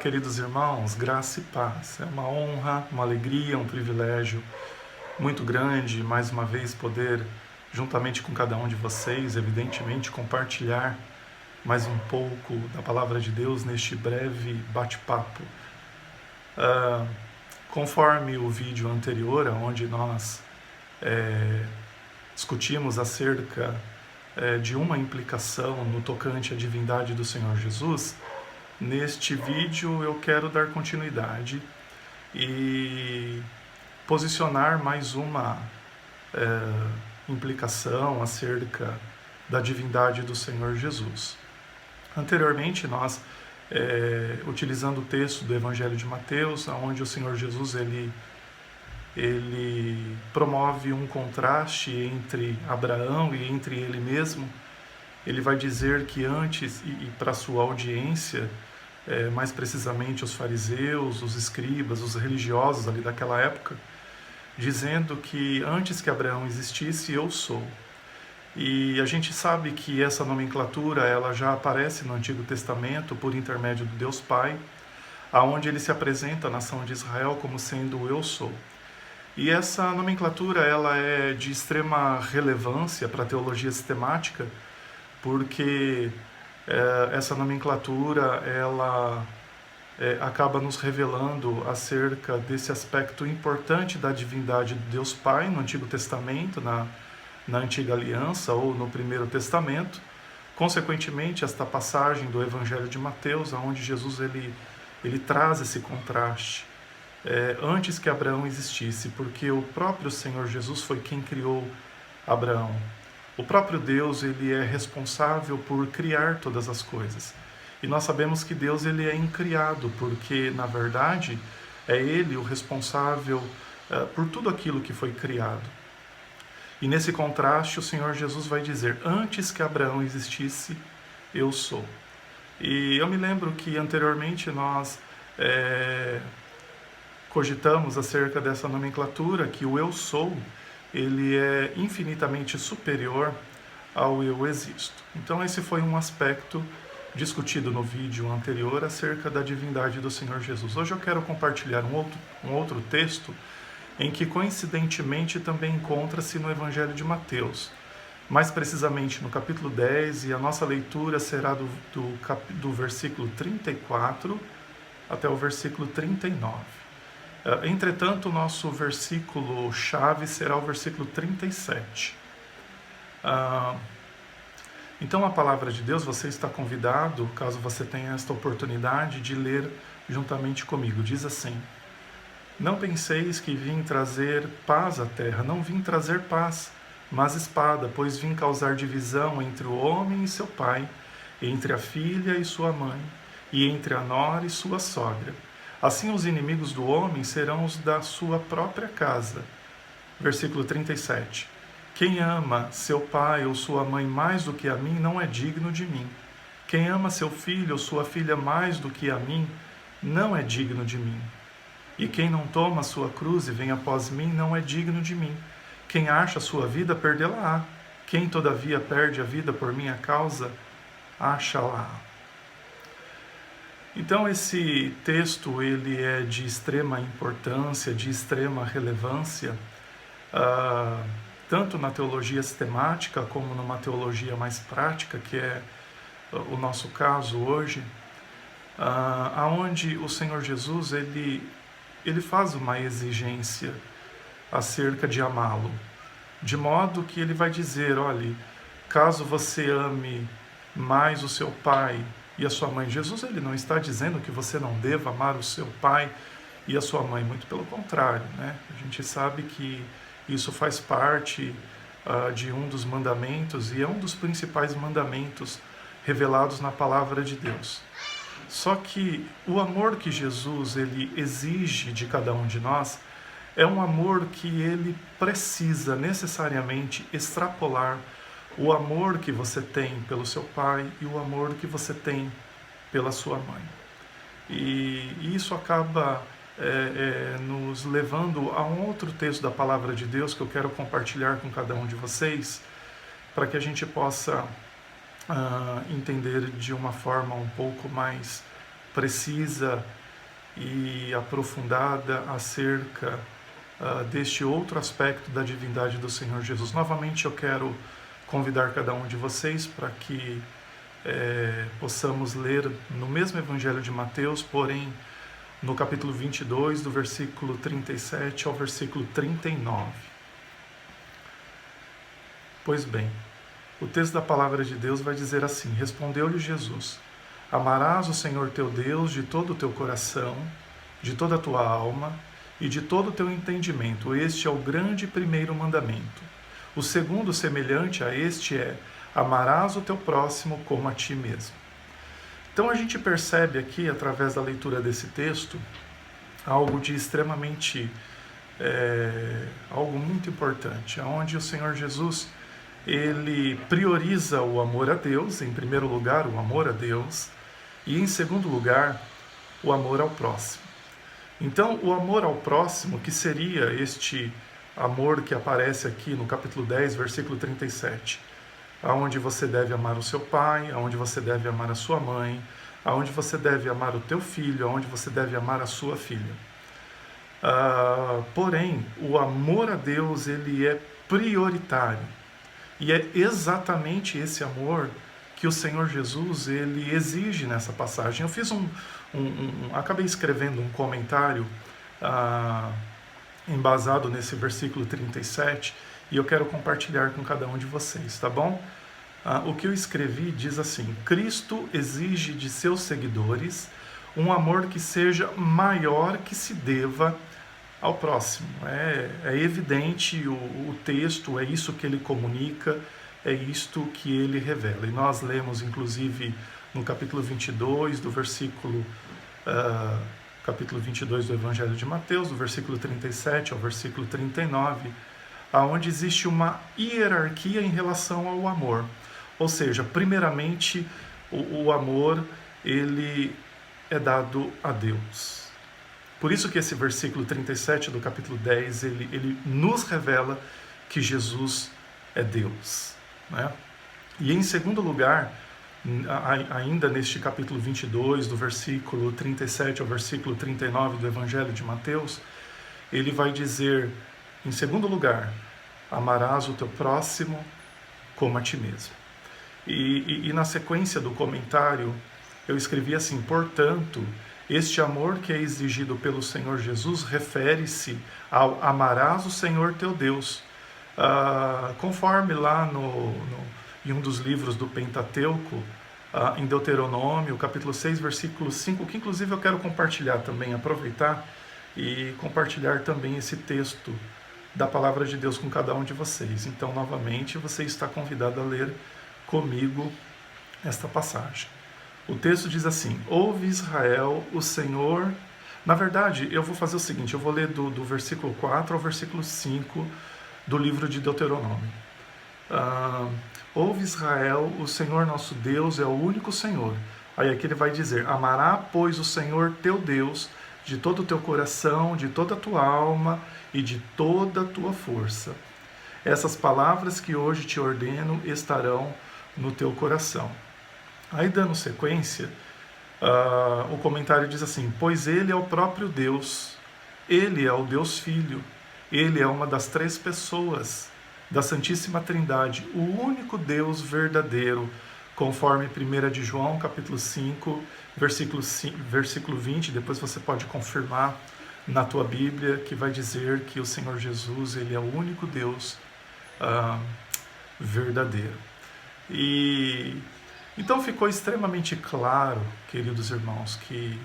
queridos irmãos, graça e paz. É uma honra, uma alegria, um privilégio muito grande, mais uma vez, poder, juntamente com cada um de vocês, evidentemente, compartilhar mais um pouco da Palavra de Deus neste breve bate-papo. Conforme o vídeo anterior, onde nós discutimos acerca de uma implicação no tocante à divindade do Senhor Jesus, neste vídeo eu quero dar continuidade e posicionar mais uma implicação acerca da divindade do Senhor Jesus. Anteriormente nós, utilizando o texto do Evangelho de Mateus, onde o Senhor Jesus ele promove um contraste entre Abraão e entre ele mesmo. Ele vai dizer que antes, e para a sua audiência, mais precisamente os fariseus, os escribas, os religiosos ali daquela época, dizendo que antes que Abraão existisse, eu sou. E a gente sabe que essa nomenclatura ela já aparece no Antigo Testamento por intermédio do Deus Pai, aonde ele se apresenta à nação de Israel como sendo o eu sou. E essa nomenclatura ela é de extrema relevância para a teologia sistemática, porque essa nomenclatura ela acaba nos revelando acerca desse aspecto importante da divindade de Deus Pai no Antigo Testamento, na Antiga Aliança ou no Primeiro Testamento. Consequentemente, esta passagem do Evangelho de Mateus, onde Jesus ele traz esse contraste antes que Abraão existisse, porque o próprio Senhor Jesus foi quem criou Abraão. O próprio Deus ele é responsável por criar todas as coisas. E nós sabemos que Deus ele é incriado, porque, na verdade, é Ele o responsável por tudo aquilo que foi criado. E nesse contraste, o Senhor Jesus vai dizer, antes que Abraão existisse, eu sou. E eu me lembro que anteriormente nós cogitamos acerca dessa nomenclatura, que o eu sou, ele é infinitamente superior ao eu existo. Então esse foi um aspecto discutido no vídeo anterior acerca da divindade do Senhor Jesus. Hoje eu quero compartilhar um outro texto em que coincidentemente também encontra-se no Evangelho de mais precisamente no capítulo 10, e a nossa leitura será do versículo 34 até o versículo 39. Entretanto, o nosso versículo-chave será o versículo 37. Então, a palavra de Deus, você está convidado, caso você tenha esta oportunidade, de ler juntamente comigo. Diz assim: Não penseis que vim trazer paz à terra, não vim trazer paz, mas espada, pois vim causar divisão entre o homem e seu pai, entre a filha e sua mãe, e entre a nora e sua sogra. Assim os inimigos do homem serão os da sua própria casa. Versículo 37. Quem ama seu pai ou sua mãe mais do que a mim não é digno de mim. Quem ama seu filho ou sua filha mais do que a mim não é digno de mim. E quem não toma sua cruz e vem após mim não é digno de mim. Quem acha sua vida, perdê-la-á. Quem todavia perde a vida por minha causa, acha-la. Então esse texto ele é de extrema importância, de extrema relevância, tanto na teologia sistemática como numa teologia mais prática, que é o nosso caso hoje, aonde o Senhor Jesus ele faz uma exigência acerca de amá-lo, de modo que ele vai dizer, olhe, caso você ame mais o seu pai e a sua mãe. Jesus ele não está dizendo que você não deva amar o seu pai e a sua mãe, muito pelo contrário, né? A gente sabe que isso faz parte de um dos mandamentos e é um dos principais mandamentos revelados na palavra de Deus. Só que o amor que Jesus ele exige de cada um de nós é um amor que ele precisa necessariamente extrapolar o amor que você tem pelo seu pai e o amor que você tem pela sua mãe. E isso acaba nos levando a um outro texto da Palavra de Deus que eu quero compartilhar com cada um de vocês, para que a gente possa entender de uma forma um pouco mais precisa e aprofundada acerca deste outro aspecto da divindade do Senhor Jesus. Novamente eu quero convidar cada um de vocês para que possamos ler no mesmo Evangelho de Mateus, porém no capítulo 22, do versículo 37 ao versículo 39. Pois bem, o texto da palavra de Deus vai dizer assim: respondeu-lhe Jesus: amarás o Senhor teu Deus de todo o teu coração, de toda a tua alma e de todo o teu entendimento. Este é o grande primeiro mandamento. O segundo, semelhante a este, é: amarás o teu próximo como a ti mesmo. Então a gente percebe aqui, através da leitura desse texto, algo de extremamente, algo muito importante, onde o Senhor Jesus, ele prioriza o amor a Deus, em primeiro lugar o amor a Deus, e em segundo lugar o amor ao próximo. Então o amor ao próximo, que seria este amor que aparece aqui no capítulo 10, versículo 37, aonde você deve amar o seu pai, aonde você deve amar a sua mãe, aonde você deve amar o teu filho, aonde você deve amar a sua filha. Porém, o amor a Deus, ele é prioritário. E é exatamente esse amor que o Senhor Jesus, ele exige nessa passagem. Eu fiz acabei escrevendo um comentário embasado nesse versículo 37, e eu quero compartilhar com cada um de vocês, tá bom? O que eu escrevi diz assim: Cristo exige de seus seguidores um amor que seja maior que se deva ao próximo. É evidente o texto, é isso que ele comunica, é isto que ele revela. E nós lemos, inclusive, no capítulo 22, capítulo 22 do Evangelho de Mateus, do versículo 37 ao versículo 39, onde existe uma hierarquia em relação ao amor. Ou seja, primeiramente, o amor, ele é dado a Deus. Por isso que esse versículo 37 do capítulo 10, ele nos revela que Jesus é Deus, né? E em segundo lugar, ainda neste capítulo 22, do versículo 37 ao versículo 39 do Evangelho de Mateus, ele vai dizer, em segundo lugar, amarás o teu próximo como a ti mesmo. E na sequência do comentário, eu escrevi assim: portanto, este amor que é exigido pelo Senhor Jesus refere-se ao amarás o Senhor teu Deus, conforme lá em um dos livros do Pentateuco, em Deuteronômio, capítulo 6, versículo 5, que inclusive eu quero compartilhar também, aproveitar e compartilhar também esse texto da palavra de Deus com cada um de vocês. Então, novamente, você está convidado a ler comigo esta passagem. O texto diz assim: ouve Israel, o Senhor... Na verdade, eu vou fazer o seguinte, eu vou ler do versículo 4 ao versículo 5 do livro de Deuteronômio. Ouve Israel, o Senhor nosso Deus é o único Senhor. Aí aqui ele vai dizer: amará, pois, o Senhor teu Deus de todo o teu coração, de toda a tua alma e de toda a tua força. Essas palavras que hoje te ordeno estarão no teu coração. Aí, dando sequência, o comentário diz assim: pois ele é o próprio Deus, ele é o Deus Filho, ele é uma das três pessoas da Santíssima Trindade, o único Deus verdadeiro, conforme 1 de João, capítulo 5, versículo 20, depois você pode confirmar na tua Bíblia, que vai dizer que o Senhor Jesus, ele é o único Deus verdadeiro. E então ficou extremamente claro, queridos irmãos, que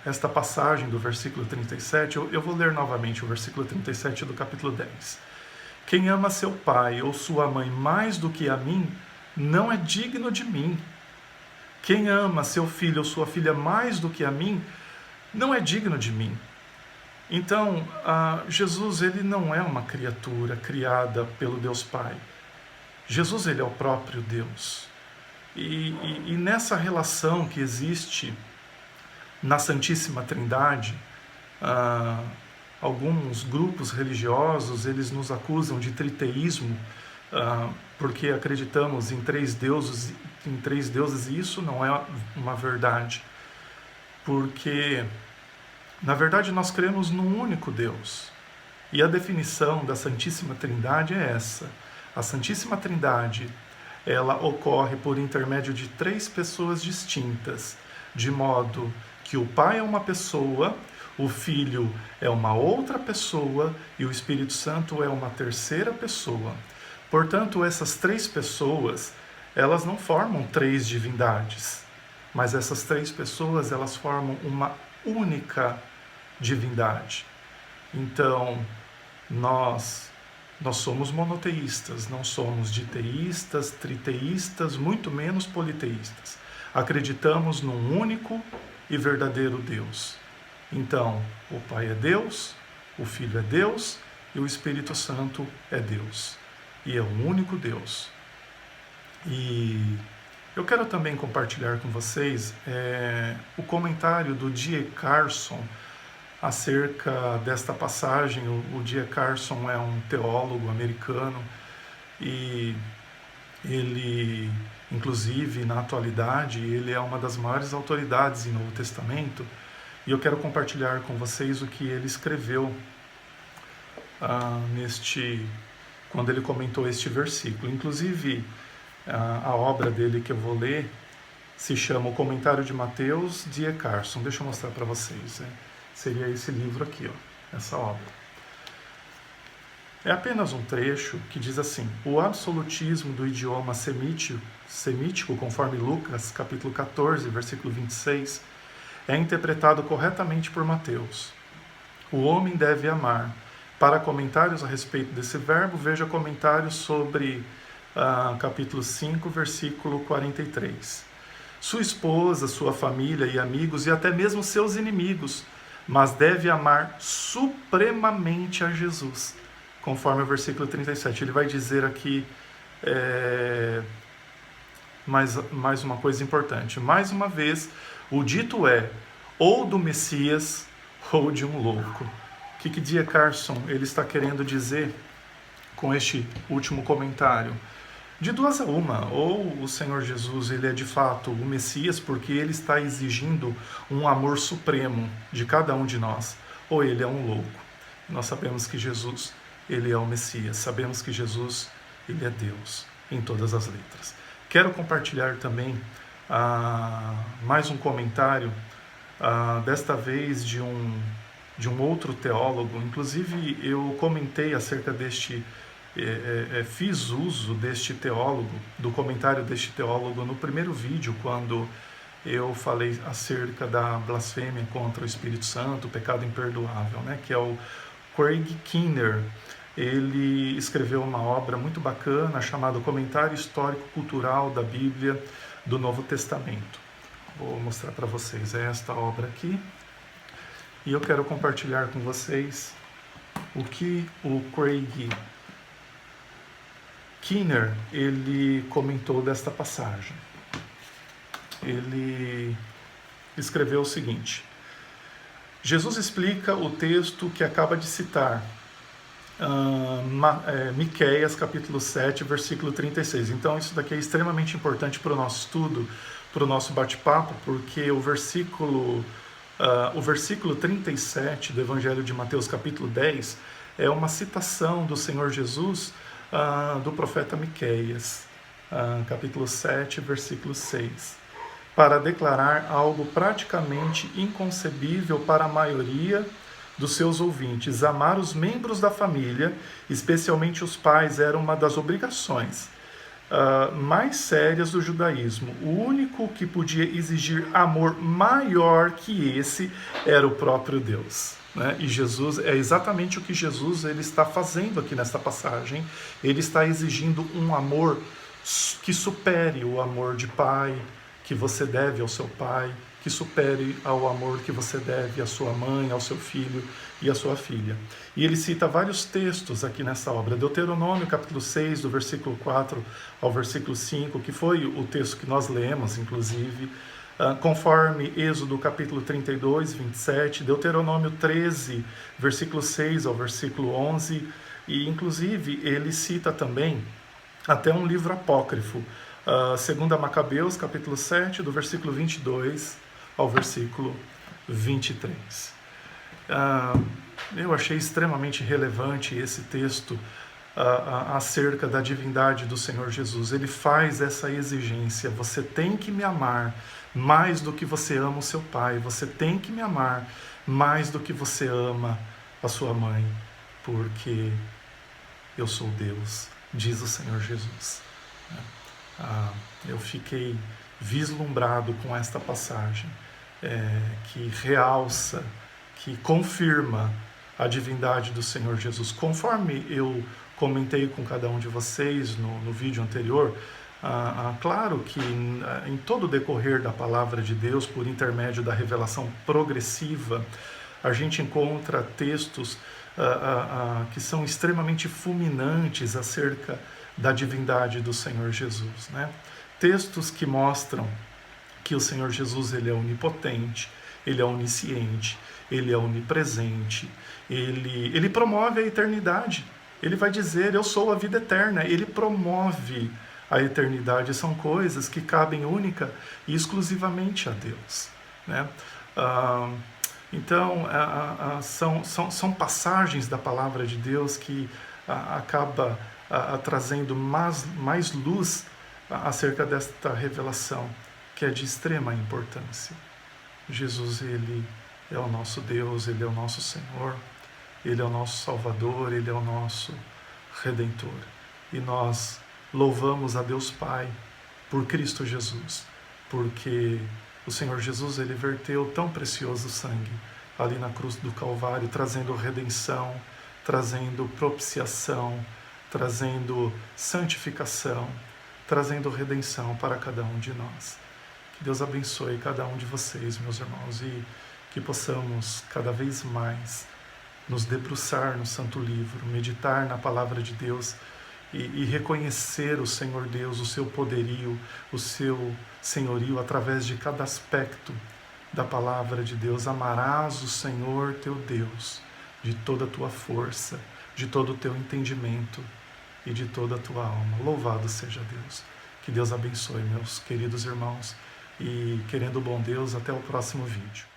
esta passagem do versículo 37, eu vou ler novamente o versículo 37 do capítulo 10. Quem ama seu pai ou sua mãe mais do que a mim, não é digno de mim. Quem ama seu filho ou sua filha mais do que a mim, não é digno de mim. Então, Jesus, ele não é uma criatura criada pelo Deus Pai. Jesus, ele é o próprio Deus. E nessa relação que existe na Santíssima Trindade, alguns grupos religiosos, eles nos acusam de triteísmo, porque acreditamos em três deuses, e isso não é uma verdade. porque, na verdade, nós cremos num único Deus. E a definição da Santíssima Trindade é essa. A Santíssima Trindade, ela ocorre por intermédio de 3 pessoas distintas, de modo que o Pai é uma pessoa, o Filho é uma outra pessoa e o Espírito Santo é uma terceira pessoa. Portanto, essas 3 pessoas, elas não formam 3 divindades, mas essas 3 pessoas, elas formam uma única divindade. Então, nós somos monoteístas, não somos diteístas, triteístas, muito menos politeístas. Acreditamos num único e verdadeiro Deus. Então, o Pai é Deus, o Filho é Deus e o Espírito Santo é Deus. E é um único Deus. E eu quero também compartilhar com vocês o comentário do D.A. Carson acerca desta passagem. O D.A. Carson é um teólogo americano e ele, inclusive, na atualidade, ele é uma das maiores autoridades em Novo Testamento. E eu quero compartilhar com vocês o que ele escreveu quando ele comentou este versículo. Inclusive, a obra dele que eu vou ler se chama O Comentário de Mateus, D.A. Carson. Deixa eu mostrar para vocês. Seria esse livro aqui, essa obra. É apenas um trecho que diz assim: o absolutismo do idioma semítico, conforme Lucas, capítulo 14, versículo 26, é interpretado corretamente por Mateus. O homem deve amar. Para comentários a respeito desse verbo, veja comentários sobre capítulo 5, versículo 43. Sua esposa, sua família e amigos e até mesmo seus inimigos, mas deve amar supremamente a Jesus, conforme o versículo 37. Ele vai dizer aqui mais uma coisa importante. Mais uma vez, o dito é ou do Messias ou de um louco. O que D.A. Carson ele está querendo dizer com este último comentário? De duas a uma, ou o Senhor Jesus ele é de fato o Messias porque ele está exigindo um amor supremo de cada um de nós, ou ele é um louco. Nós sabemos que Jesus ele é o Messias, sabemos que Jesus ele é Deus em todas as letras. Quero compartilhar também mais um comentário, desta vez de um outro teólogo. Inclusive eu comentei acerca deste, fiz uso deste teólogo, do comentário deste teólogo no primeiro vídeo, quando eu falei acerca da blasfêmia contra o Espírito Santo, o pecado imperdoável, que é o Craig Keener. Ele escreveu uma obra muito bacana chamada Comentário Histórico-Cultural da Bíblia do Novo Testamento. Vou mostrar para vocês esta obra aqui. E eu quero compartilhar com vocês o que o Craig Keener ele comentou desta passagem. Ele escreveu o seguinte: Jesus explica o texto que acaba de citar, Miqueias capítulo 7, versículo 36. Então isso daqui é extremamente importante para o nosso estudo, para o nosso bate-papo, porque o versículo 37 do Evangelho de Mateus capítulo 10 é uma citação do Senhor Jesus do profeta Miqueias, capítulo 7, versículo 6, para declarar algo praticamente inconcebível para a maioria dos seus ouvintes. Amar os membros da família, especialmente os pais, era uma das obrigações mais sérias do judaísmo. O único que podia exigir amor maior que esse era o próprio Deus. E Jesus, é exatamente o que Jesus ele está fazendo aqui nesta passagem. Ele está exigindo um amor que supere o amor de pai que você deve ao seu pai, que supere ao amor que você deve à sua mãe, ao seu filho e à sua filha. E ele cita vários textos aqui nessa obra. Deuteronômio, capítulo 6, do versículo 4 ao versículo 5, que foi o texto que nós lemos, inclusive, conforme Êxodo, capítulo 32, 27, Deuteronômio 13, versículo 6 ao versículo 11, e, inclusive, ele cita também até um livro apócrifo, 2 Macabeus, capítulo 7, do versículo 22 ao versículo 23. Eu achei extremamente relevante esse texto acerca da divindade do Senhor Jesus. Ele faz essa exigência: você tem que me amar mais do que você ama o seu pai, você tem que me amar mais do que você ama a sua mãe, porque eu sou Deus, diz o Senhor Jesus. Eu fiquei vislumbrado com esta passagem, que realça, que confirma a divindade do Senhor Jesus. Conforme eu comentei com cada um de vocês no vídeo anterior, claro que em todo o decorrer da palavra de Deus, por intermédio da revelação progressiva, a gente encontra textos que são extremamente fulminantes acerca da divindade do Senhor Jesus, né? Textos que mostram que o Senhor Jesus, ele é onipotente, ele é onisciente, ele é onipresente, ele promove a eternidade. Ele vai dizer: eu sou a vida eterna. Ele promove a eternidade. São coisas que cabem única e exclusivamente a Deus, né? Então, são passagens da palavra de Deus que acaba trazendo mais luz acerca desta revelação, que é de extrema importância. Jesus, ele é o nosso Deus, ele é o nosso Senhor, ele é o nosso Salvador, ele é o nosso Redentor. E nós louvamos a Deus Pai por Cristo Jesus, porque o Senhor Jesus, ele verteu tão precioso sangue ali na cruz do Calvário, trazendo redenção, trazendo propiciação, trazendo santificação, trazendo redenção para cada um de nós. Que Deus abençoe cada um de vocês, meus irmãos, e que possamos cada vez mais nos debruçar no Santo Livro, meditar na Palavra de Deus e reconhecer o Senhor Deus, o seu poderio, o seu senhorio através de cada aspecto da Palavra de Deus. Amarás o Senhor teu Deus de toda a tua força, de todo o teu entendimento e de toda a tua alma. Louvado seja Deus. Que Deus abençoe, meus queridos irmãos, e querendo o bom Deus, até o próximo vídeo.